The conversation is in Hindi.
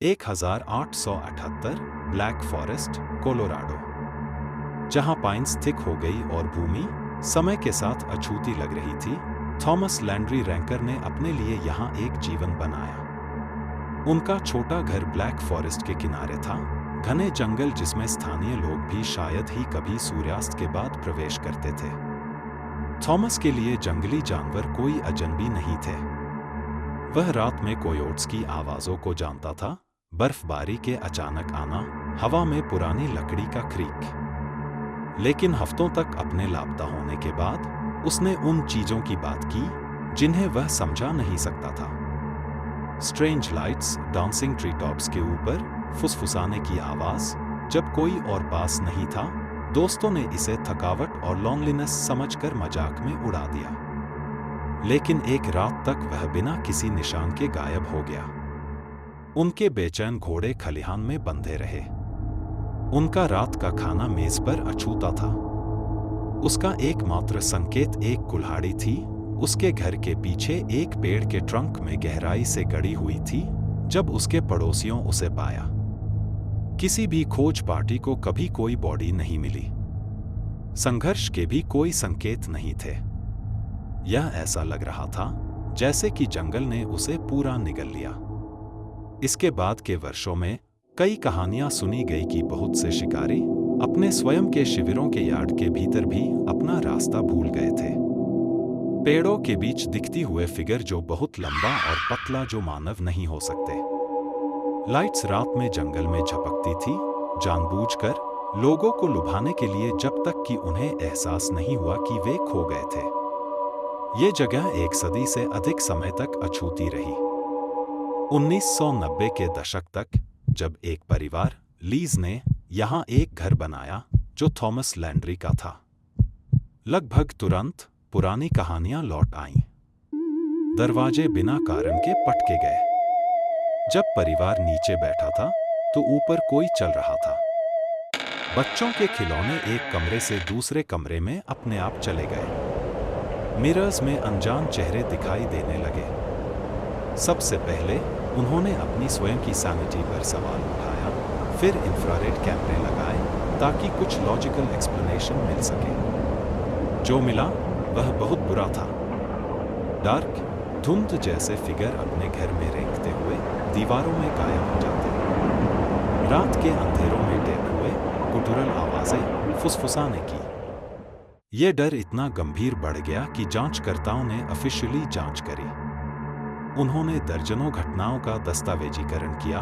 1878 ब्लैक फॉरेस्ट, कोलोराडो, जहां पाइन्स थिक हो गई और भूमि समय के साथ अछूती लग रही थी, थॉमस लैंड्री रैंकर ने अपने लिए यहां एक जीवन बनाया। उनका छोटा घर ब्लैक फॉरेस्ट के किनारे था, घने जंगल जिसमें स्थानीय लोग भी शायद ही कभी सूर्यास्त के बाद प्रवेश करते थे। थॉमस के लिए जंगली जानवर कोई अजनबी नहीं थे। वह रात में कोयोट्स की आवाज़ों को जानता था, बर्फबारी के अचानक आना, हवा में पुरानी लकड़ी का क्रीक। लेकिन हफ्तों तक अपने लापता होने के बाद उसने उन चीज़ों की बात की जिन्हें वह समझा नहीं सकता था। Strange lights, dancing tree tops के ऊपर, फुसफुसाने की आवाज़, जब कोई और पास नहीं था। दोस्तों ने इसे थकावट और लॉन्लीनेस समझकर मजाक में उड़ा दिया। लेकिन एक रात तक वह बिना किसी निशान के गायब हो गया। उनके बेचैन घोड़े खलिहान में बंधे रहे। उनका रात का खाना मेज पर अछूता था। उसका एकमात्र संकेत एक कुल्हाड़ी थी, उसके घर के पीछे एक पेड़ के ट्रंक में गहराई से गड़ी हुई थी। जब उसके पड़ोसियों उसे पाया, किसी भी खोज पार्टी को कभी कोई बॉडी नहीं मिली। संघर्ष के भी कोई संकेत नहीं थे। यह ऐसा लग रहा था जैसे कि जंगल ने उसे पूरा निगल लिया। इसके बाद के वर्षों में कई कहानियां सुनी गई कि बहुत से शिकारी अपने स्वयं के शिविरों के यार्ड के भीतर भी अपना रास्ता भूल गए थे। पेड़ों के बीच दिखती हुए फिगर जो बहुत लंबा और पतला, जो मानव नहीं हो सकते। लाइट्स रात में जंगल में झपकती थी, जानबूझकर लोगों को लुभाने के लिए, जब तक कि उन्हें एहसास नहीं हुआ कि वे खो गए थे। ये जगह एक सदी से अधिक समय तक अछूती रही। 1990 के दशक तक, जब एक परिवार, लीज ने यहाँ एक घर बनाया जो थॉमस लैंड्री का था। लगभग तुरंत पुरानी कहानियां लौट आईं। दरवाजे बिना कारण के पटके गए। जब परिवार नीचे बैठा था तो ऊपर कोई चल रहा था। बच्चों के खिलौने एक कमरे से दूसरे कमरे में अपने आप चले गए। मिरर्स में अनजान चेहरे दिखाई देने लगे। सबसे पहले उन्होंने अपनी स्वयं की सैनिटी पर सवाल उठाया, फिर इंफ्रारेड कैमरे लगाए ताकि कुछ लॉजिकल एक्सप्लेनेशन मिल सके। जो मिला वह बहुत बुरा था। डार्क, धुंध जैसे फिगर अपने घर में रेंगते हुए दीवारों में गायब हो जाते। रात के अंधेरों में टेप हुए गुटुरल आवाजें, फुसफुसाने की। ये डर इतना गंभीर बढ़ गया कि जांचकर्ताओं ने ऑफिशियली जांच करी। उन्होंने दर्जनों घटनाओं का दस्तावेजीकरण किया,